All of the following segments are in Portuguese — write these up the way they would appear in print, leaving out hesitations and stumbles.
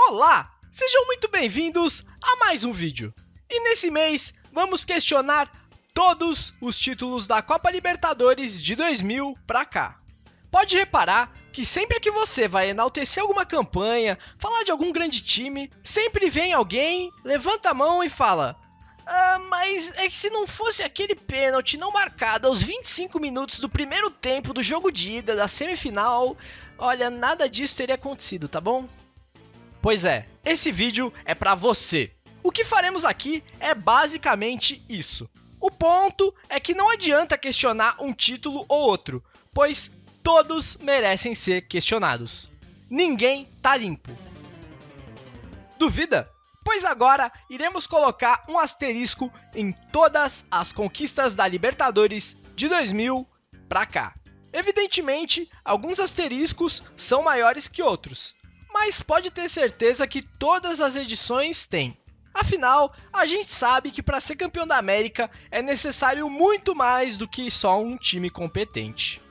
Olá! Sejam muito bem-vindos a mais um vídeo. E nesse mês, vamos questionar todos os títulos da Copa Libertadores de 2000 pra cá. Pode reparar que sempre que você vai enaltecer alguma campanha, falar de algum grande time, sempre vem alguém, levanta a mão e fala: mas é que se não fosse aquele pênalti não marcado aos 25 minutos do primeiro tempo do jogo de ida da semifinal, olha, nada disso teria acontecido, tá bom? Pois é, esse vídeo é pra você. O que faremos aqui é basicamente isso. O ponto é que não adianta questionar um título ou outro, pois todos merecem ser questionados. Ninguém tá limpo. Duvida? Pois agora iremos colocar um asterisco em todas as conquistas da Libertadores de 2000 pra cá. Evidentemente, alguns asteriscos são maiores que outros, mas pode ter certeza que todas as edições têm. Afinal, a gente sabe que para ser campeão da América é necessário muito mais do que só um time competente.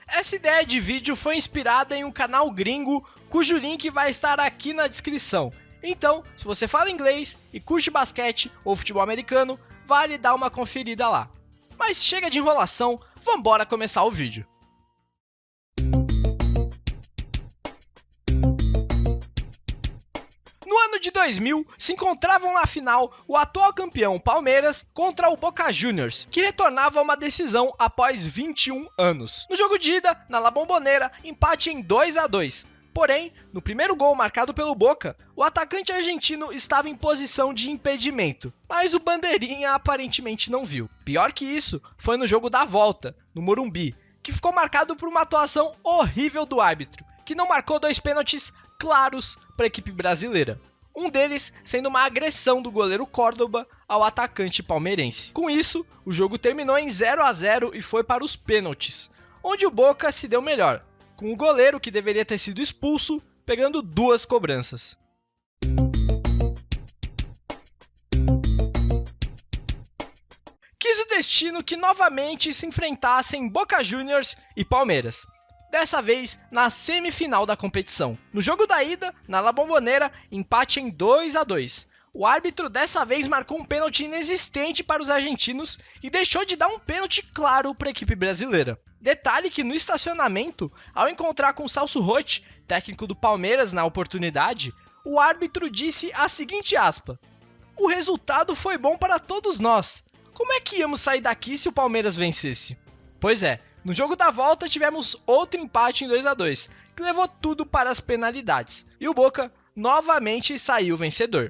Essa ideia de vídeo foi inspirada em um canal gringo cujo link vai estar aqui na descrição. Então, se você fala inglês e curte basquete ou futebol americano, vale dar uma conferida lá. Mas chega de enrolação, vambora começar o vídeo. No ano de 2000, se encontravam na final o atual campeão Palmeiras contra o Boca Juniors, que retornava a uma decisão após 21 anos. No jogo de ida, na La Bombonera, empate em 2-2. Porém, no primeiro gol marcado pelo Boca, o atacante argentino estava em posição de impedimento, mas o bandeirinha aparentemente não viu. Pior que isso, foi no jogo da volta, no Morumbi, que ficou marcado por uma atuação horrível do árbitro, que não marcou 2 pênaltis claros para a equipe brasileira. Um deles sendo uma agressão do goleiro Córdoba ao atacante palmeirense. Com isso, o jogo terminou em 0-0 e foi para os pênaltis, onde o Boca se deu melhor, com o goleiro que deveria ter sido expulso, pegando 2 cobranças. Quis o destino que novamente se enfrentassem Boca Juniors e Palmeiras, dessa vez na semifinal da competição. No jogo da ida, na La Bombonera, empate em 2-2. O árbitro dessa vez marcou um pênalti inexistente para os argentinos e deixou de dar um pênalti claro para a equipe brasileira. Detalhe que no estacionamento, ao encontrar com Celso Roth, técnico do Palmeiras na oportunidade, o árbitro disse a seguinte aspa: "O resultado foi bom para todos nós. Como é que íamos sair daqui se o Palmeiras vencesse?" Pois é, no jogo da volta tivemos outro empate em 2-2, que levou tudo para as penalidades, e o Boca novamente saiu vencedor.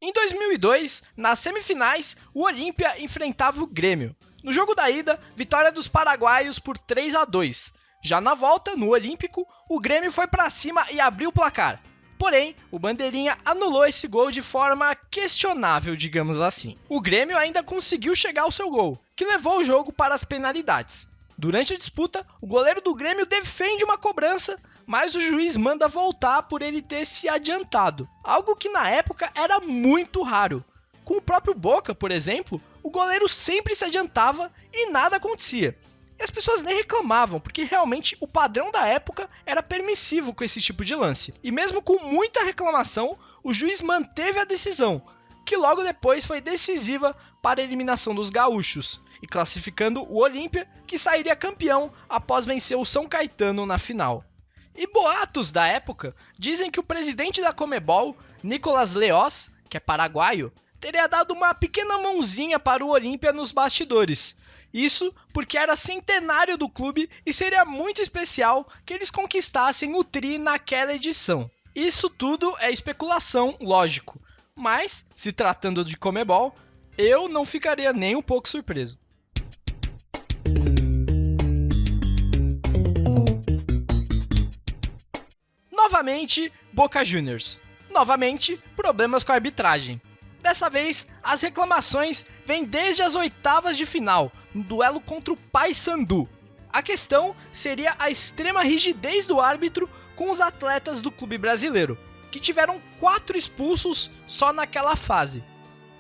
Em 2002, nas semifinais, o Olímpia enfrentava o Grêmio. No jogo da ida, vitória dos paraguaios por 3-2. Já na volta, no Olímpico, o Grêmio foi para cima e abriu o placar. Porém, o bandeirinha anulou esse gol de forma questionável, digamos assim. O Grêmio ainda conseguiu chegar ao seu gol, que levou o jogo para as penalidades. Durante a disputa, o goleiro do Grêmio defende uma cobrança, mas o juiz manda voltar por ele ter se adiantado, algo que na época era muito raro. Com o próprio Boca, por exemplo, o goleiro sempre se adiantava e nada acontecia. E as pessoas nem reclamavam, porque realmente o padrão da época era permissivo com esse tipo de lance. E mesmo com muita reclamação, o juiz manteve a decisão, que logo depois foi decisiva para a eliminação dos gaúchos, e classificando o Olímpia, que sairia campeão após vencer o São Caetano na final. E boatos da época dizem que o presidente da Conmebol, Nicolás Leoz, que é paraguaio, teria dado uma pequena mãozinha para o Olímpia nos bastidores. Isso porque era centenário do clube e seria muito especial que eles conquistassem o tri naquela edição. Isso tudo é especulação, lógico, mas, se tratando de Conmebol, eu não ficaria nem um pouco surpreso. Novamente, Boca Juniors. Novamente, problemas com a arbitragem. Dessa vez, as reclamações vêm desde as oitavas de final, no duelo contra o Paysandu. A questão seria a extrema rigidez do árbitro com os atletas do clube brasileiro, que tiveram 4 expulsos só naquela fase.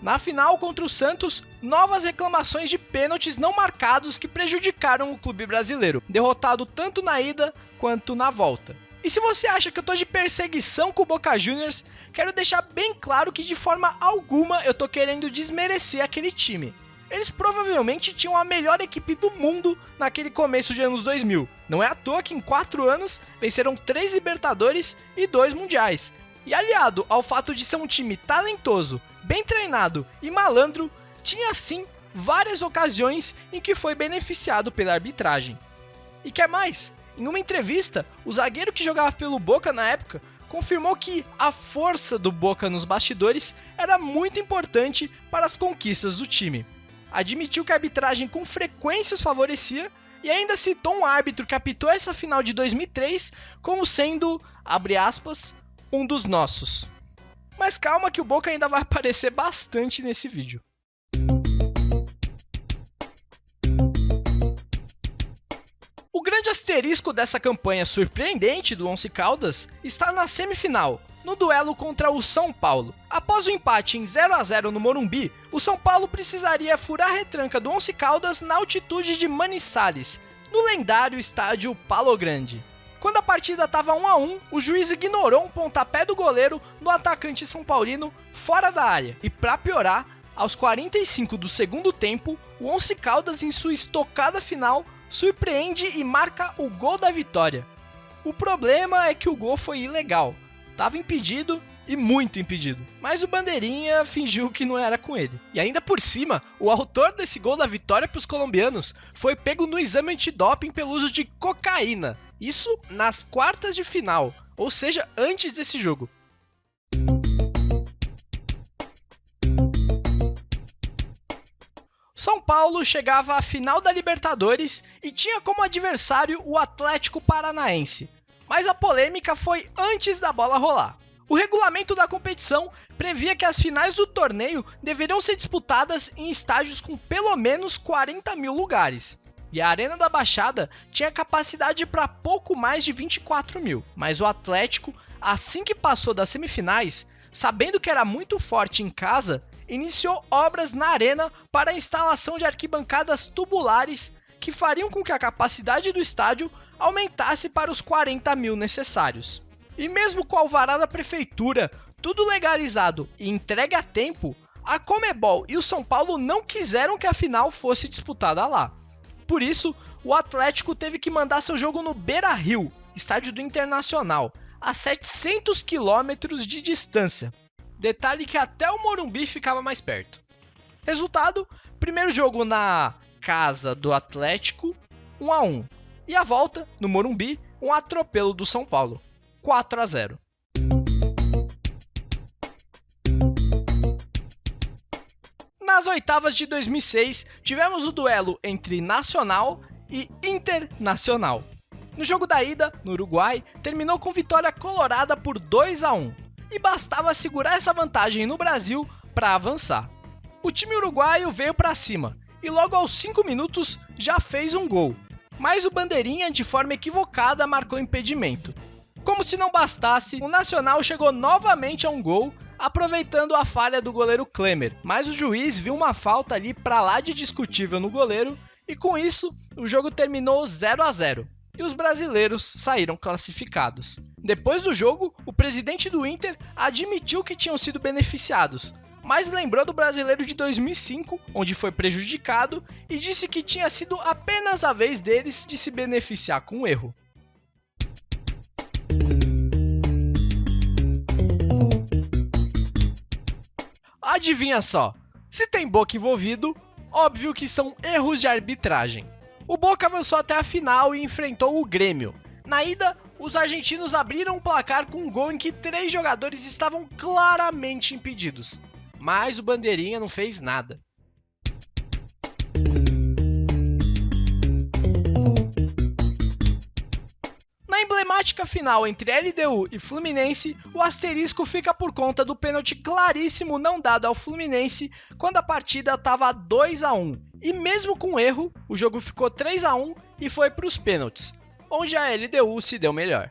Na final contra o Santos, novas reclamações de pênaltis não marcados que prejudicaram o clube brasileiro, derrotado tanto na ida quanto na volta. E se você acha que eu tô de perseguição com o Boca Juniors, quero deixar bem claro que de forma alguma eu tô querendo desmerecer aquele time. Eles provavelmente tinham a melhor equipe do mundo naquele começo de anos 2000. Não é à toa que em 4 anos venceram 3 Libertadores e 2 Mundiais. E aliado ao fato de ser um time talentoso, bem treinado e malandro, tinha sim várias ocasiões em que foi beneficiado pela arbitragem. E quer mais? Em uma entrevista, o zagueiro que jogava pelo Boca na época confirmou que a força do Boca nos bastidores era muito importante para as conquistas do time. Admitiu que a arbitragem com frequência os favorecia e ainda citou um árbitro que apitou essa final de 2003 como sendo, abre aspas, um dos nossos. Mas calma que o Boca ainda vai aparecer bastante nesse vídeo. O grande asterisco dessa campanha surpreendente do Once Caldas está na semifinal, no duelo contra o São Paulo. Após o empate em 0-0 no Morumbi, o São Paulo precisaria furar a retranca do Once Caldas na altitude de Manizales, no lendário estádio Palo Grande. Quando a partida estava 1-1, o juiz ignorou um pontapé do goleiro no atacante são paulino fora da área. E para piorar, aos 45 do segundo tempo, o Once Caldas em sua estocada final surpreende e marca o gol da vitória. O problema é que o gol foi ilegal, estava impedido e muito impedido, mas o bandeirinha fingiu que não era com ele. E ainda por cima, o autor desse gol da vitória para os colombianos foi pego no exame antidoping pelo uso de cocaína, isso nas quartas de final, ou seja, antes desse jogo. São Paulo chegava à final da Libertadores e tinha como adversário o Atlético Paranaense, mas a polêmica foi antes da bola rolar. O regulamento da competição previa que as finais do torneio deveriam ser disputadas em estádios com pelo menos 40 mil lugares, e a Arena da Baixada tinha capacidade para pouco mais de 24 mil, mas o Atlético, assim que passou das semifinais, sabendo que era muito forte em casa, iniciou obras na arena para a instalação de arquibancadas tubulares que fariam com que a capacidade do estádio aumentasse para os 40 mil necessários. E mesmo com o alvará da prefeitura, tudo legalizado e entregue a tempo, a Conmebol e o São Paulo não quiseram que a final fosse disputada lá. Por isso, o Atlético teve que mandar seu jogo no Beira-Rio, estádio do Internacional, a 700 quilômetros de distância. Detalhe que até o Morumbi ficava mais perto. Resultado, primeiro jogo na casa do Atlético, 1-1. E a volta, no Morumbi, um atropelo do São Paulo, 4-0. Nas oitavas de 2006, tivemos o duelo entre Nacional e Internacional. No jogo da ida, no Uruguai, terminou com vitória colorada por 2-1. E bastava segurar essa vantagem no Brasil para avançar. O time uruguaio veio para cima e logo aos 5 minutos já fez um gol, mas o bandeirinha de forma equivocada marcou impedimento. Como se não bastasse, o Nacional chegou novamente a um gol, aproveitando a falha do goleiro Klemer, mas o juiz viu uma falta ali para lá de discutível no goleiro e com isso o jogo terminou 0-0. E os brasileiros saíram classificados. Depois do jogo, o presidente do Inter admitiu que tinham sido beneficiados, mas lembrou do brasileiro de 2005, onde foi prejudicado, e disse que tinha sido apenas a vez deles de se beneficiar com o erro. Adivinha só, se tem Boca envolvido, óbvio que são erros de arbitragem. O Boca avançou até a final e enfrentou o Grêmio. Na ida, os argentinos abriram o placar com um gol em que 3 jogadores estavam claramente impedidos, mas o bandeirinha não fez nada. Na emblemática final entre LDU e Fluminense, o asterisco fica por conta do pênalti claríssimo não dado ao Fluminense quando a partida estava 2-1. E mesmo com erro, o jogo ficou 3-1 e foi para os pênaltis, onde a LDU se deu melhor.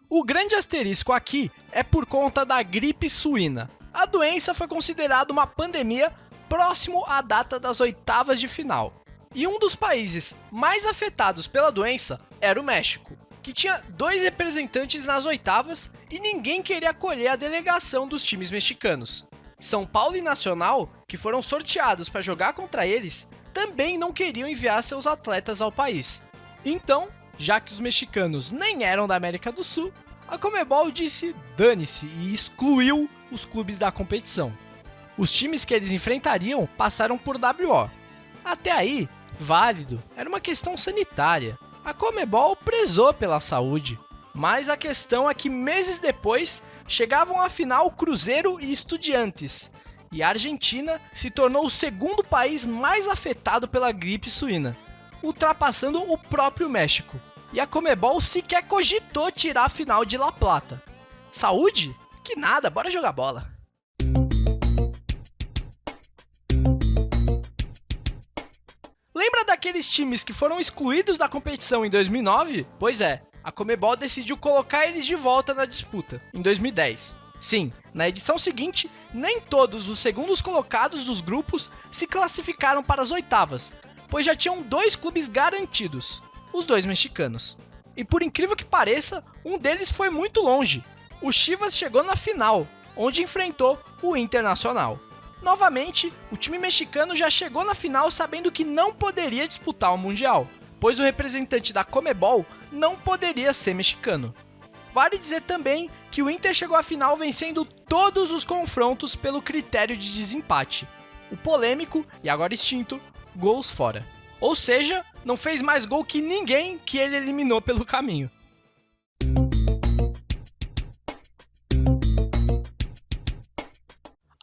O O grande asterisco aqui é por conta da gripe suína. A doença foi considerada uma pandemia próximo à data das oitavas de final. E um dos países mais afetados pela doença era o México, que tinha 2 representantes nas oitavas e ninguém queria acolher a delegação dos times mexicanos. São Paulo e Nacional, que foram sorteados para jogar contra eles, também não queriam enviar seus atletas ao país. Então, já que os mexicanos nem eram da América do Sul, a Conmebol disse dane-se e excluiu os clubes da competição. Os times que eles enfrentariam passaram por WO. Até aí, válido, era uma questão sanitária. A Conmebol prezou pela saúde, mas a questão é que meses depois chegavam à final Cruzeiro e Estudiantes, e a Argentina se tornou o segundo país mais afetado pela gripe suína, ultrapassando o próprio México. E a Conmebol sequer cogitou tirar a final de La Plata. Saúde? Que nada, bora jogar bola. Lembra daqueles times que foram excluídos da competição em 2009? Pois é, a Conmebol decidiu colocar eles de volta na disputa, em 2010. Sim, na edição seguinte, nem todos os segundos colocados dos grupos se classificaram para as oitavas, pois já tinham 2 clubes garantidos, os 2 mexicanos. E por incrível que pareça, um deles foi muito longe. O Chivas chegou na final, onde enfrentou o Internacional. Novamente, o time mexicano já chegou na final sabendo que não poderia disputar o Mundial, pois o representante da Conmebol não poderia ser mexicano. Vale dizer também que o Inter chegou à final vencendo todos os confrontos pelo critério de desempate, o polêmico e agora extinto gols fora. Ou seja, não fez mais gol que ninguém que ele eliminou pelo caminho.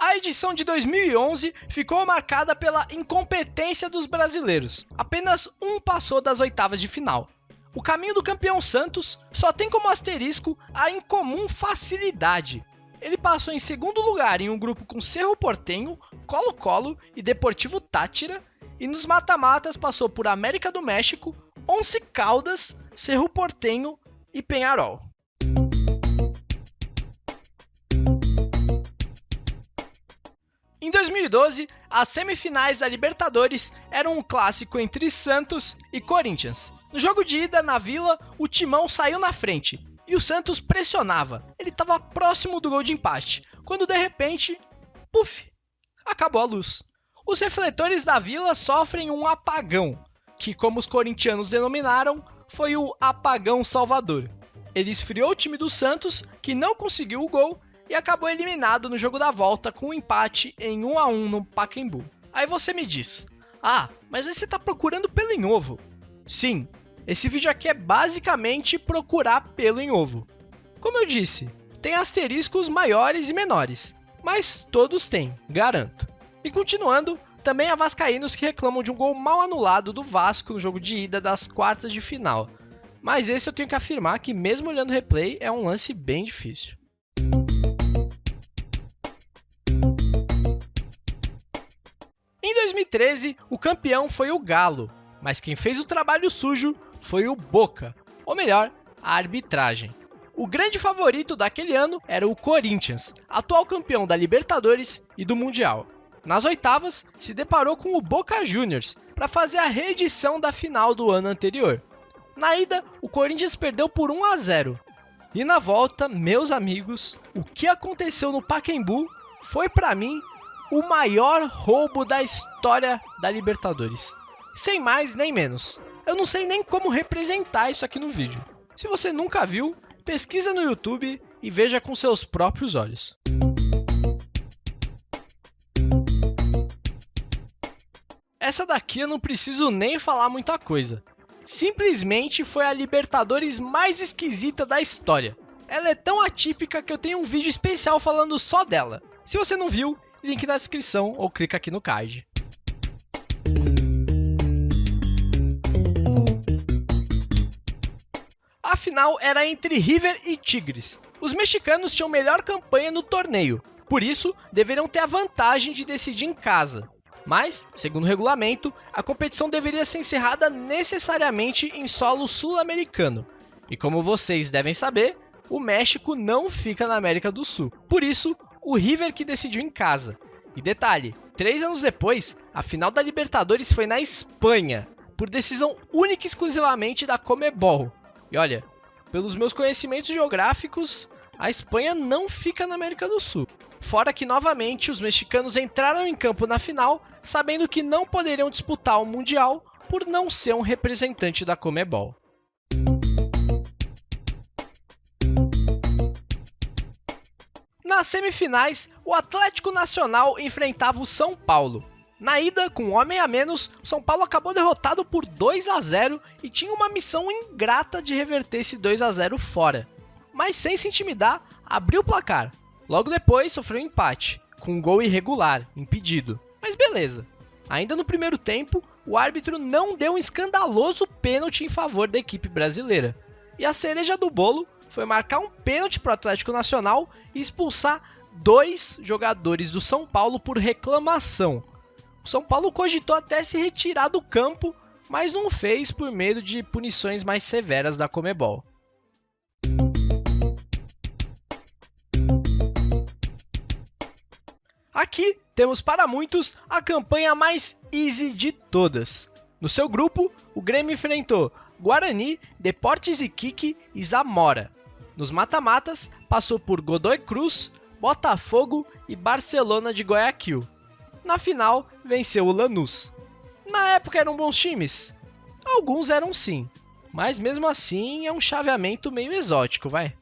A edição de 2011 ficou marcada pela incompetência dos brasileiros. Apenas um passou das oitavas de final. O caminho do campeão Santos só tem como asterisco a incomum facilidade. Ele passou em segundo lugar em um grupo com Cerro Porteño, Colo-Colo e Deportivo Táchira, e nos mata-matas passou por América do México, Once Caldas, Cerro Porteño e Peñarol. Em 2012, as semifinais da Libertadores eram um clássico entre Santos e Corinthians. No jogo de ida na Vila, o Timão saiu na frente e o Santos pressionava. Ele estava próximo do gol de empate, quando de repente, puf, acabou a luz. Os refletores da Vila sofrem um apagão, que como os corintianos denominaram, foi o apagão salvador. Ele esfriou o time do Santos, que não conseguiu o gol, e acabou eliminado no jogo da volta com um empate em 1-1 no Pacaembu. Aí você me diz, mas aí você tá procurando pelo em ovo. Sim, esse vídeo aqui é basicamente procurar pelo em ovo. Como eu disse, tem asteriscos maiores e menores, mas todos têm, garanto. E continuando, também há vascaínos que reclamam de um gol mal anulado do Vasco no jogo de ida das quartas de final. Mas esse eu tenho que afirmar que mesmo olhando o replay é um lance bem difícil. Em 2013, o campeão foi o Galo, mas quem fez o trabalho sujo foi o Boca, ou melhor, a arbitragem. O grande favorito daquele ano era o Corinthians, atual campeão da Libertadores e do Mundial. Nas oitavas, se deparou com o Boca Juniors para fazer a reedição da final do ano anterior. Na ida, o Corinthians perdeu por 1-0. E na volta, meus amigos, o que aconteceu no Pacaembu foi para mim o maior roubo da história da Libertadores. Sem mais nem menos. Eu não sei nem como representar isso aqui no vídeo. Se você nunca viu, pesquisa no YouTube e veja com seus próprios olhos. Essa daqui eu não preciso nem falar muita coisa. Simplesmente foi a Libertadores mais esquisita da história. Ela é tão atípica que eu tenho um vídeo especial falando só dela. Se você não viu, link na descrição ou clica aqui no card. A final era entre River e Tigres. Os mexicanos tinham melhor campanha no torneio, por isso deveriam ter a vantagem de decidir em casa. Mas, segundo o regulamento, a competição deveria ser encerrada necessariamente em solo sul-americano. E como vocês devem saber, o México não fica na América do Sul. Por isso, o River que decidiu em casa. E detalhe, 3 anos depois, a final da Libertadores foi na Espanha, por decisão única e exclusivamente da Conmebol. E olha, pelos meus conhecimentos geográficos, a Espanha não fica na América do Sul. Fora que, novamente, os mexicanos entraram em campo na final, sabendo que não poderiam disputar o Mundial por não ser um representante da Conmebol. Nas semifinais, o Atlético Nacional enfrentava o São Paulo. Na ida, com um homem a menos, o São Paulo acabou derrotado por 2-0 e tinha uma missão ingrata de reverter esse 2-0 fora. Mas sem se intimidar, abriu o placar. Logo depois, sofreu um empate, com um gol irregular, impedido. Mas beleza. Ainda no primeiro tempo, o árbitro não deu um escandaloso pênalti em favor da equipe brasileira. E a cereja do bolo foi marcar um pênalti para o Atlético Nacional e expulsar 2 jogadores do São Paulo por reclamação. O São Paulo cogitou até se retirar do campo, mas não fez por medo de punições mais severas da Conmebol. Aqui temos para muitos a campanha mais easy de todas. No seu grupo, o Grêmio enfrentou Guarani, Deportes Iquique e Zamora. Nos mata-matas, passou por Godoy Cruz, Botafogo e Barcelona de Guayaquil. Na final, venceu o Lanús. Na época eram bons times? Alguns eram sim, mas mesmo assim é um chaveamento meio exótico, vai.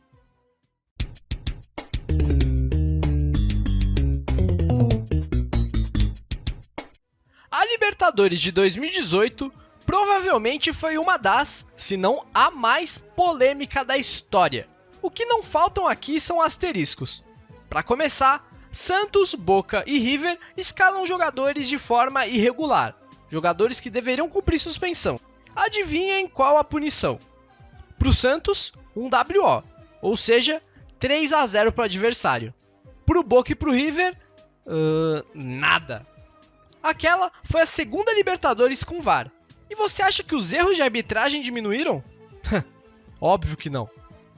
A Libertadores de 2018 provavelmente foi uma das, se não a mais polêmica da história. O que não faltam aqui são asteriscos. Para começar, Santos, Boca e River escalam jogadores de forma irregular, jogadores que deveriam cumprir suspensão. Adivinhem qual a punição? Para o Santos, um WO, ou seja, 3-0 para o adversário. Para o Boca e para o River, nada. Aquela foi a segunda Libertadores com VAR. E você acha que os erros de arbitragem diminuíram? Óbvio que não.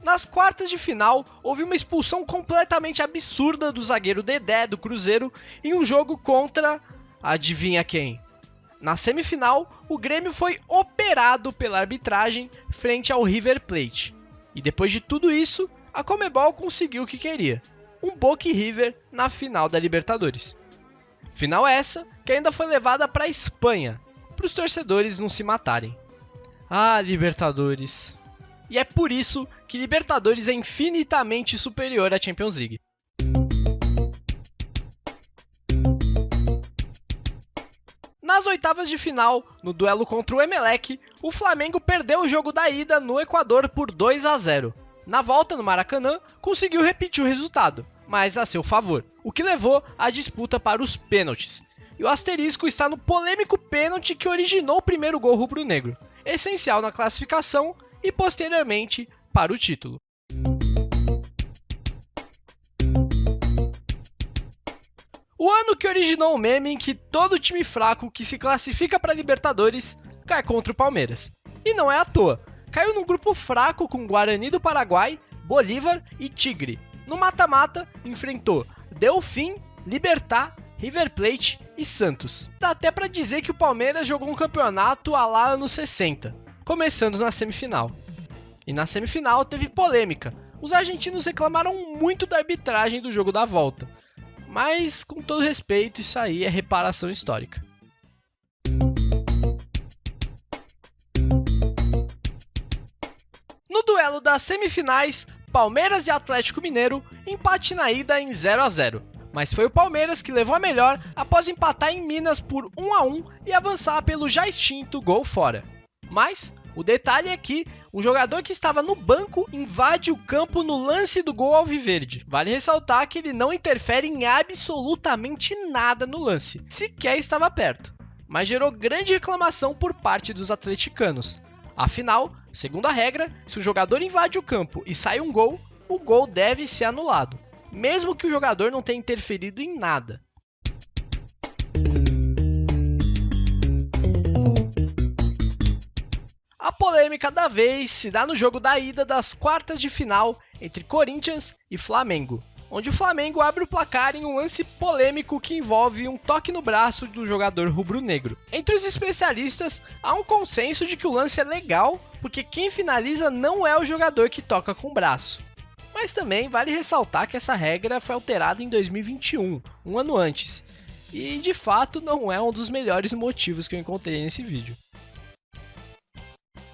Nas quartas de final, houve uma expulsão completamente absurda do zagueiro Dedé do Cruzeiro em um jogo contra... adivinha quem? Na semifinal, o Grêmio foi operado pela arbitragem frente ao River Plate. E depois de tudo isso, a Conmebol conseguiu o que queria. Um Boca e River na final da Libertadores. Final essa que ainda foi levada para a Espanha, para os torcedores não se matarem. Ah, Libertadores. E é por isso que Libertadores é infinitamente superior à Champions League. Nas oitavas de final, no duelo contra o Emelec, o Flamengo perdeu o jogo da ida no Equador por 2-0. Na volta no Maracanã, conseguiu repetir o resultado, mas a seu favor, o que levou à disputa para os pênaltis. E o asterisco está no polêmico pênalti que originou o primeiro gol rubro-negro, essencial na classificação e posteriormente para o título. O ano que originou o meme em que todo time fraco que se classifica para Libertadores cai contra o Palmeiras. E não é à toa, caiu num grupo fraco com Guarani do Paraguai, Bolívar e Tigre. No mata-mata, enfrentou Delfim, Libertad, River Plate e Santos. Dá até para dizer que o Palmeiras jogou um campeonato à lá anos 60, começando na semifinal. E na semifinal teve polêmica. Os argentinos reclamaram muito da arbitragem do jogo da volta. Mas, com todo respeito, isso aí é reparação histórica. No duelo das semifinais, Palmeiras e Atlético Mineiro, empate na ida em 0-0. Mas foi o Palmeiras que levou a melhor após empatar em Minas por 1-1 e avançar pelo já extinto gol fora. Mas o detalhe é que um jogador que estava no banco invade o campo no lance do gol alviverde. Vale ressaltar que ele não interfere em absolutamente nada no lance, sequer estava perto, mas gerou grande reclamação por parte dos atleticanos. Afinal, segundo a regra, se o jogador invade o campo e sai um gol, o gol deve ser anulado, mesmo que o jogador não tenha interferido em nada. A polêmica da vez se dá no jogo da ida das quartas de final entre Corinthians e Flamengo, onde o Flamengo abre o placar em um lance polêmico que envolve um toque no braço do jogador rubro-negro. Entre os especialistas, há um consenso de que o lance é legal, porque quem finaliza não é o jogador que toca com o braço. Mas também vale ressaltar que essa regra foi alterada em 2021, um ano antes, e de fato não é um dos melhores motivos que eu encontrei nesse vídeo.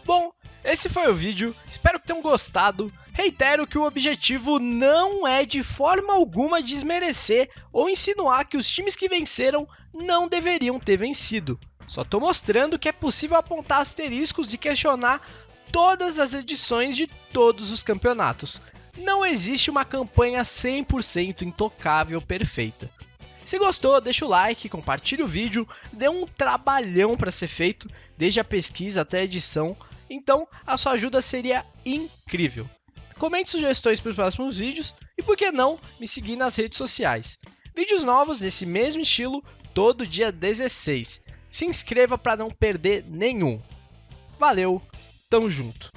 Bom, esse foi o vídeo, espero que tenham gostado. Reitero que o objetivo não é de forma alguma desmerecer ou insinuar que os times que venceram não deveriam ter vencido. Só estou mostrando que é possível apontar asteriscos e questionar todas as edições de todos os campeonatos. Não existe uma campanha 100% intocável perfeita. Se gostou, deixa o like, compartilha o vídeo, dê um trabalhão para ser feito, desde a pesquisa até a edição, então a sua ajuda seria incrível. Comente sugestões para os próximos vídeos e, por que não, me seguir nas redes sociais. Vídeos novos nesse mesmo estilo todo dia 16. Se inscreva para não perder nenhum. Valeu, tamo junto!